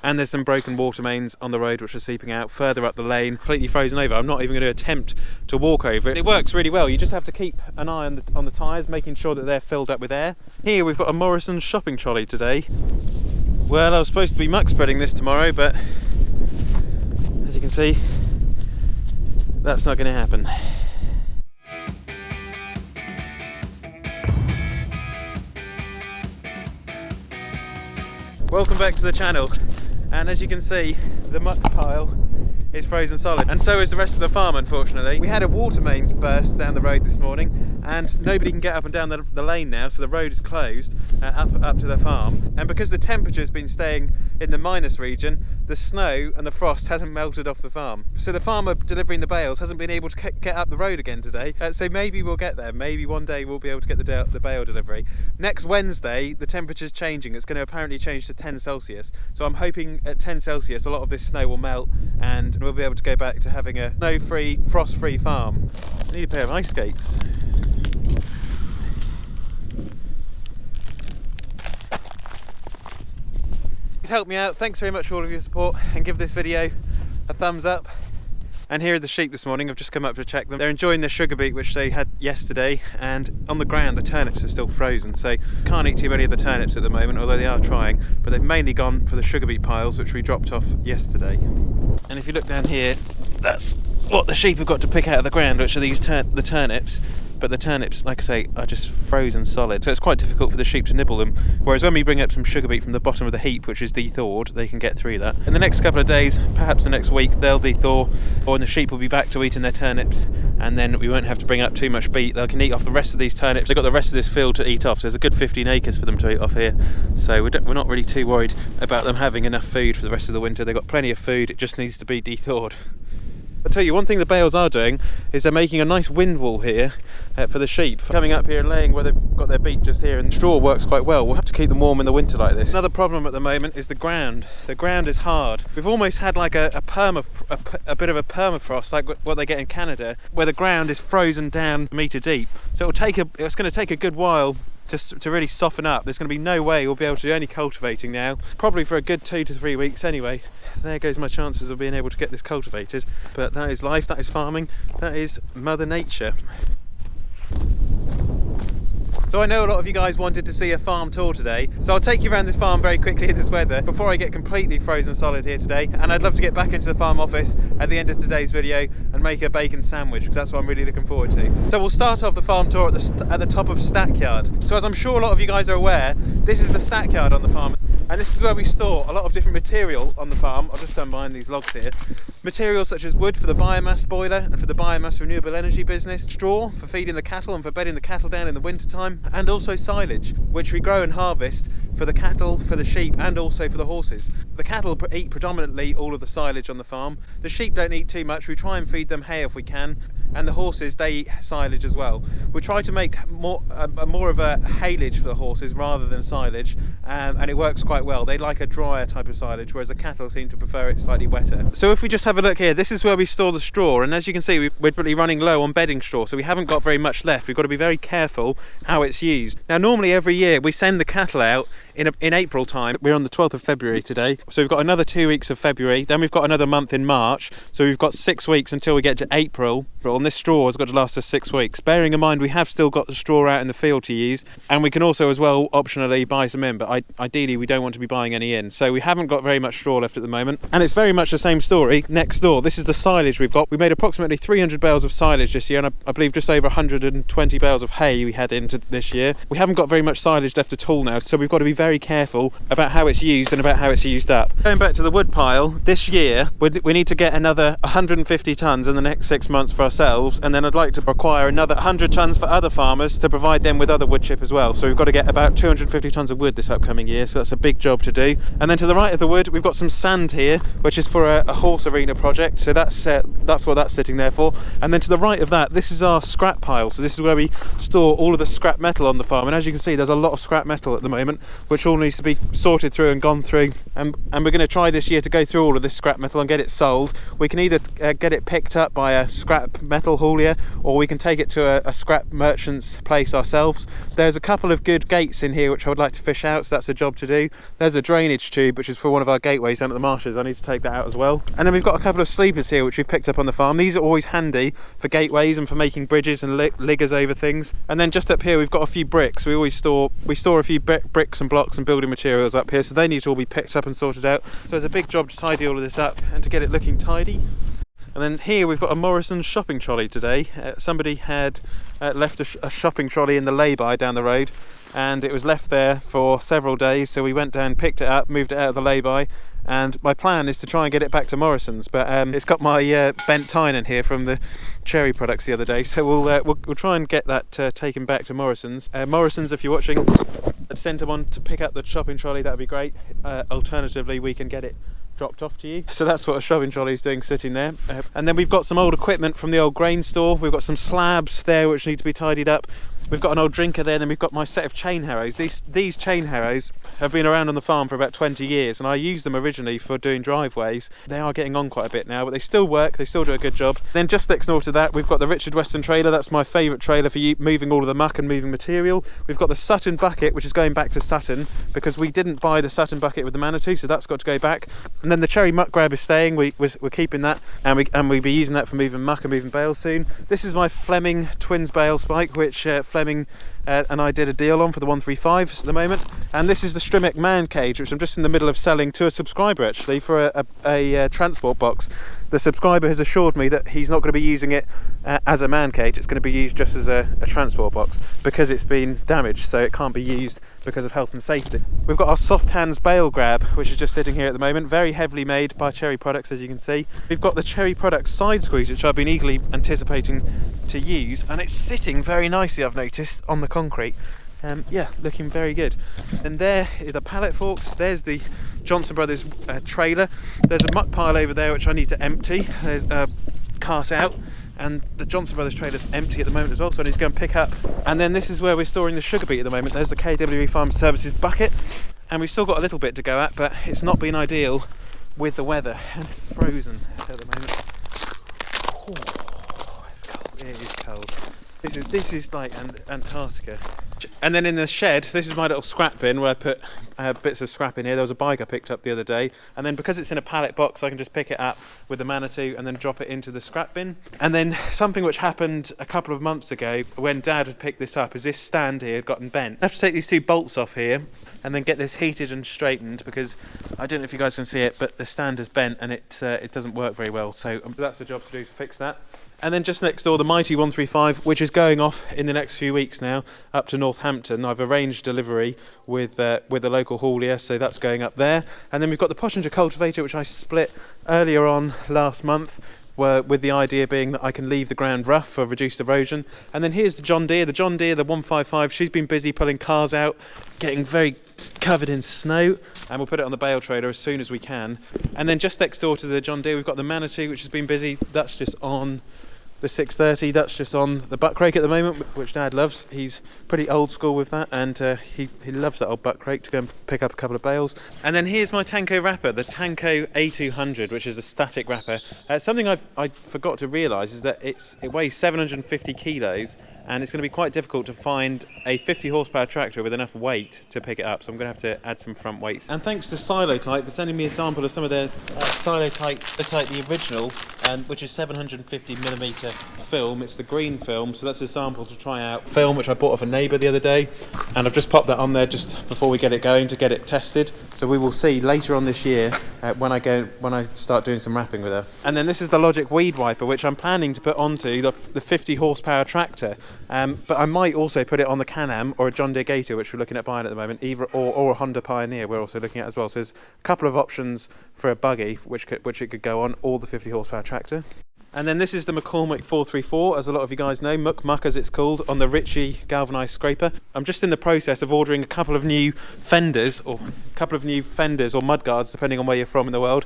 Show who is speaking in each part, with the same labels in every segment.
Speaker 1: and there's some broken water mains on the road which are seeping out further up the lane, completely frozen over. I'm not even going to attempt to walk over it. It works really well. You just have to keep an eye on the tyres, making sure that they're filled up with air. Here we've got a Morrison's shopping trolley today. Well, I was supposed to be muck spreading this tomorrow, but as you can see, that's not going to happen. Welcome back to the channel, and as you can see, the muck pile is frozen solid, and so is the rest of the farm, unfortunately. We had a water mains burst down the road this morning, and nobody can get up and down the lane now, so the road is closed up to the farm. And because the temperature's been staying in the minus region, the snow and the frost hasn't melted off the farm. So the farmer delivering the bales hasn't been able to get up the road again today. So maybe we'll get there. Maybe one day we'll be able to get the bale delivery. Next Wednesday, the temperature's changing. It's going to apparently change to 10 Celsius. So I'm hoping at 10 Celsius, a lot of this snow will melt and we'll be able to go back to having a snow-free, frost-free farm. I need a pair of ice skates. Help me out. Thanks very much for all of your support, and give this video a thumbs up. And here are the sheep this morning. I've just come up to check them. They're enjoying the sugar beet which they had yesterday, and on the ground the turnips are still frozen, so can't eat too many of the turnips at the moment, although they are trying. But they've mainly gone for the sugar beet piles which we dropped off yesterday. And if you look down here, that's what the sheep have got to pick out of the ground, which are these the turnips. But the turnips, like I say, are just frozen solid, so it's quite difficult for the sheep to nibble them. Whereas when we bring up some sugar beet from the bottom of the heap, which is de-thawed, they can get through that. In the next couple of days, perhaps the next week, they'll de-thaw, and the sheep will be back to eating their turnips, and then we won't have to bring up too much beet. They can eat off the rest of these turnips. They've got the rest of this field to eat off, so there's a good 15 acres for them to eat off here. So we're not really too worried about them having enough food for the rest of the winter. They've got plenty of food, it just needs to be de-thawed. I'll tell you, one thing the bales are doing is they're making a nice wind wall here for the sheep. Coming up here and laying where they've got their beet just here, and straw works quite well. We'll have to keep them warm in the winter like this. Another problem at the moment is the ground. The ground is hard. We've almost had like a bit of a permafrost, like what they get in Canada, where the ground is frozen down a metre deep. So it's going to take a good while to really soften up. There's going to be no way we'll be able to do any cultivating now, probably for a good 2 to 3 weeks anyway. There goes my chances of being able to get this cultivated. But that is life, that is farming, that is Mother Nature. So I know a lot of you guys wanted to see a farm tour today, so I'll take you around this farm very quickly in this weather before I get completely frozen solid here today. And I'd love to get back into the farm office at the end of today's video and make a bacon sandwich, because that's what I'm really looking forward to. So we'll start off the farm tour at the top of Stackyard. So as I'm sure a lot of you guys are aware, this is the Stackyard on the farm, and this is where we store a lot of different material on the farm. I'll just stand behind these logs here. Materials such as wood for the biomass boiler and for the biomass renewable energy business, straw for feeding the cattle and for bedding the cattle down in the winter time, and also silage, which we grow and harvest for the cattle, for the sheep, and also for the horses. The cattle eat predominantly all of the silage on the farm. The sheep don't eat too much. We try and feed them hay if we can, and the horses, they eat silage as well. We try to make more of a haylage for the horses rather than silage, and it works quite well. They like a drier type of silage, whereas the cattle seem to prefer it slightly wetter. So if we just have a look here, this is where we store the straw, and as you can see, we're really running low on bedding straw, so we haven't got very much left. We've got to be very careful how it's used. Now normally every year we send the cattle out in April time. We're on the 12th of February today, so we've got another 2 weeks of February, then we've got another month in March, so we've got 6 weeks until we get to April, and this straw has got to last us 6 weeks. Bearing in mind we have still got the straw out in the field to use, and we can also as well optionally buy some in, but ideally we don't want to be buying any in, so we haven't got very much straw left at the moment. And it's very much the same story next door. This is the silage we've got. We made approximately 300 bales of silage this year, and I believe just over 120 bales of hay we had into this year. We haven't got very much silage left at all now, so we've got to be very careful about how it's used and about how it's used up. Going back to the wood pile, this year we need to get another 150 tonnes in the next 6 months for ourselves, and then I'd like to acquire another 100 tonnes for other farmers to provide them with other wood chip as well. So we've got to get about 250 tonnes of wood this upcoming year, so that's a big job to do. And then to the right of the wood we've got some sand here, which is for a horse arena project, so that's what that's sitting there for. And then to the right of that, this is our scrap pile, so this is where we store all of the scrap metal on the farm, and as you can see there's a lot of scrap metal at the moment. which all needs to be sorted through and gone through, and we're going to try this year to go through all of this scrap metal and get it sold. We can either get it picked up by a scrap metal haulier, or we can take it to a scrap merchant's place ourselves. There's a couple of good gates in here which I would like to fish out, so that's a job to do. There's a drainage tube which is for one of our gateways down at the marshes. I need to take that out as well. And then we've got a couple of sleepers here which we've picked up on the farm. These are always handy for gateways and for making bridges and liggers over things. And then just up here we've got a few bricks. We store a few bricks and blocks and building materials up here, so they need to all be picked up and sorted out. So there's a big job to tidy all of this up and to get it looking tidy. And then here we've got a Morrison's shopping trolley today. Somebody had left a shopping trolley in the lay-by down the road, and it was left there for several days, so we went down, picked it up, moved it out of the lay-by, and my plan is to try and get it back to Morrison's, but it's got my bent tine in here from the cherry products the other day, so we'll try and get that taken back to Morrison's. Morrison's, if you're watching, I'd send someone to pick up the shopping trolley, that would be great. Alternatively, we can get it dropped off to you. So that's what a shopping trolley is doing, sitting there. And then we've got some old equipment from the old grain store. We've got some slabs there which need to be tidied up. We've got an old drinker there, and then we've got my set of chain harrows. These chain harrows have been around on the farm for about 20 years, and I used them originally for doing driveways. They are getting on quite a bit now, but they still work, they still do a good job. Then just next door to that, we've got the Richard Weston trailer. That's my favourite trailer for moving all of the muck and moving material. We've got the Sutton bucket, which is going back to Sutton, because we didn't buy the Sutton bucket with the Manitou, so that's got to go back. And then the cherry muck grab is staying. We're keeping that, and we'll be using that for moving muck and moving bales soon. This is my Fleming twins bale spike, which Fleming and I did a deal on for the 135s at the moment. And this is the Strimmick man cage, which I'm just in the middle of selling to a subscriber actually for a transport box. The subscriber has assured me that he's not going to be using it as a man cage. It's going to be used just as a transport box because it's been damaged, so it can't be used because of health and safety. We've got our soft hands bale grab, which is just sitting here at the moment, very heavily made by Cherry Products, as you can see. We've got the Cherry Products side squeeze, which I've been eagerly anticipating to use, and it's sitting very nicely, I've noticed, on the concrete. Yeah, looking very good. And there are the pallet forks. There's the Johnson Brothers trailer. There's a muck pile over there which I need to empty. There's a cart out, and the Johnson Brothers trailer's empty at the moment as well, so I need to go and pick up. And then this is where we're storing the sugar beet at the moment. There's the KWE Farm Services bucket, and we've still got a little bit to go at, but it's not been ideal with the weather, and frozen at the moment. Oh, it's cold. It is cold. This is like Antarctica. And then in the shed, this is my little scrap bin where I put bits of scrap in here. There was a bike I picked up the other day, and then because it's in a pallet box, I can just pick it up with the Manitou and then drop it into the scrap bin. And then something which happened a couple of months ago when Dad had picked this up is this stand here had gotten bent. I have to take these two bolts off here and then get this heated and straightened, because I don't know if you guys can see it, but the stand is bent and it doesn't work very well. So that's the job to do, to fix that. And then just next door, the mighty 135, which is going off in the next few weeks now up to Northampton. I've arranged delivery with the local haulier, so that's going up there. And then we've got the Pottinger cultivator, which I split earlier on last month, with the idea being that I can leave the ground rough for reduced erosion. And then here's the John Deere, the 155. She's been busy pulling cars out, getting very covered in snow, and we'll put it on the bale trailer as soon as we can. And then just next door to the John Deere, we've got the Manitou, which has been busy. That's just on the 630, that's just on the butt crake at the moment, which Dad loves. He's pretty old school with that, and he loves that old butt crake to go and pick up a couple of bales. And then here's my Tanko wrapper, the Tanko A200, which is a static wrapper. Something I forgot to realise is that it weighs 750 kilos, and it's going to be quite difficult to find a 50 horsepower tractor with enough weight to pick it up, so I'm going to have to add some front weights. And thanks to Silotype for sending me a sample of some of their Silotype, the original, which is 750mm film. It's the green film, so that's a sample to try out. Film which I bought off a neighbour the other day, and I've just popped that on there just before we get it going to get it tested. So we will see later on this year when I start doing some wrapping with her. And then this is the Logic weed wiper, which I'm planning to put onto the 50 horsepower tractor. But I might also put it on the Can-Am or a John Deere Gator, which we're looking at buying at the moment, either or a Honda Pioneer we're also looking at as well. So there's a couple of options for a buggy which it could go on, or the 50 horsepower tractor. And then this is the Mccormick 434, as a lot of you guys know, Muck as it's called, on the Ritchie galvanised scraper. I'm just in the process of ordering a couple of new fenders, or couple of new fenders or mudguards, depending on where you're from in the world,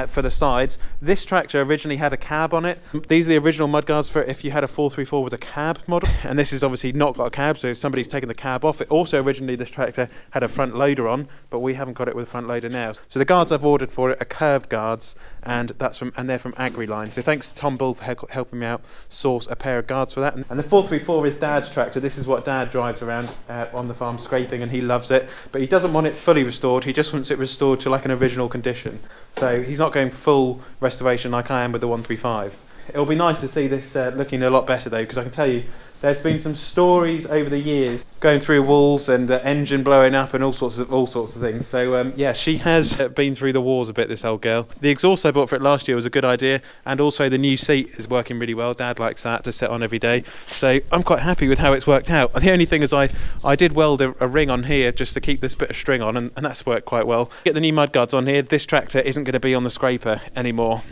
Speaker 1: for the sides. This tractor originally had a cab on it. These are the original mudguards for if you had a 434 with a cab model, and this is obviously not got a cab, so somebody's taken the cab off. It also originally, this tractor had a front loader on, but we haven't got it with a front loader now. So the guards I've ordered for it are curved guards, and they're from AgriLine. So thanks to Tom Bull for helping me out source a pair of guards for that. And the 434 is Dad's tractor. This is what Dad drives around on the farm scraping, and he loves it, but he doesn't want it fully restored. He just wants it restored to like an original condition. So he's not going full restoration like I am with the 135. It'll be nice to see this looking a lot better though, because I can tell you there's been some stories over the years going through walls and the engine blowing up and all sorts of things. So yeah, she has been through the wars a bit, this old girl. The exhaust I bought for it last year was a good idea, and also the new seat is working really well. Dad likes that to sit on every day, so I'm quite happy with how it's worked out. The only thing is I did weld a ring on here just to keep this bit of string on, and that's worked quite well. Get the new mudguards on here. This tractor isn't going to be on the scraper anymore.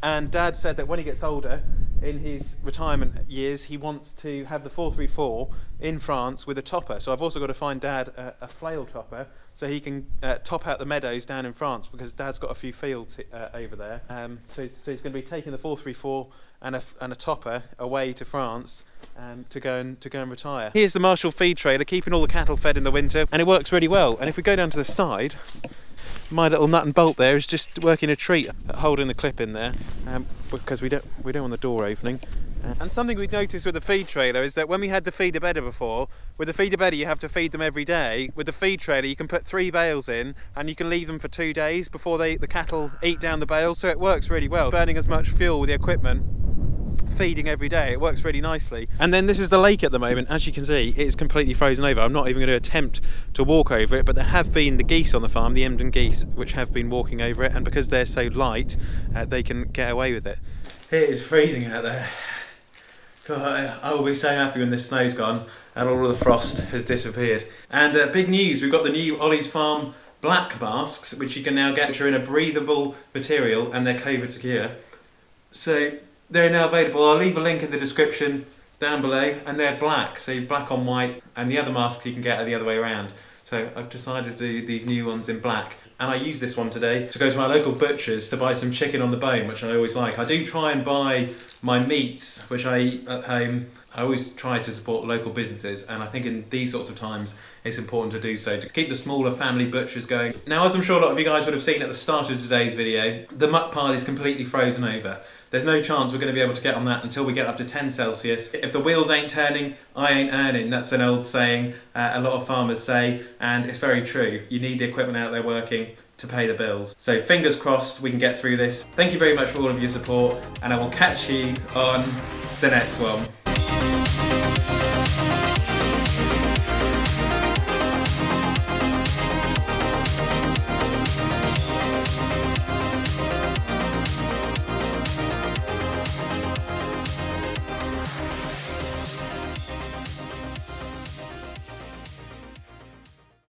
Speaker 1: And Dad said that when he gets older, in his retirement years, he wants to have the 434 in France with a topper. So I've also got to find Dad a flail topper so he can top out the meadows down in France, because Dad's got a few fields over there. So he's going to be taking the 434 and a topper away to France to go and retire. Here's the Marshall feed trailer, keeping all the cattle fed in the winter, and it works really well. And if we go down to the side, my little nut and bolt there is just working a treat at holding the clip in there, because we don't want the door opening. And something we've noticed with the feed trailer is that when we had the feeder bedder before, with the feeder bedder you have to feed them every day. With the feed trailer you can put 3 bales in and you can leave them for 2 days before the cattle eat down the bales, so it works really well, burning as much fuel with the equipment, feeding every day. It works really nicely. And then this is the lake at the moment. As you can see, it's completely frozen over. I'm not even going to attempt to walk over it, but there have been the geese on the farm, the Emden geese, which have been walking over it, and because they're so light, they can get away with it. It is freezing out there. God, I will be so happy when this snow's gone and all of the frost has disappeared. And big news, we've got the new Olly's Farm black masks, which you can now get, which are in a breathable material and they're COVID secure. So they're now available. I'll leave a link in the description down below, and they're black, so black on white, and the other masks you can get are the other way around. So I've decided to do these new ones in black, and I use this one today to go to my local butcher's to buy some chicken on the bone, which I always like. I do try and buy my meats, which I eat at home. I always try to support local businesses, and I think in these sorts of times it's important to do so, to keep the smaller family butchers going. Now, as I'm sure a lot of you guys would have seen at the start of today's video, the muck pile is completely frozen over. There's no chance we're going to be able to get on that until we get up to 10 Celsius. If the wheels ain't turning, I ain't earning. That's an old saying a lot of farmers say, and it's very true. You need the equipment out there working to pay the bills. So fingers crossed we can get through this. Thank you very much for all of your support, and I will catch you on the next one.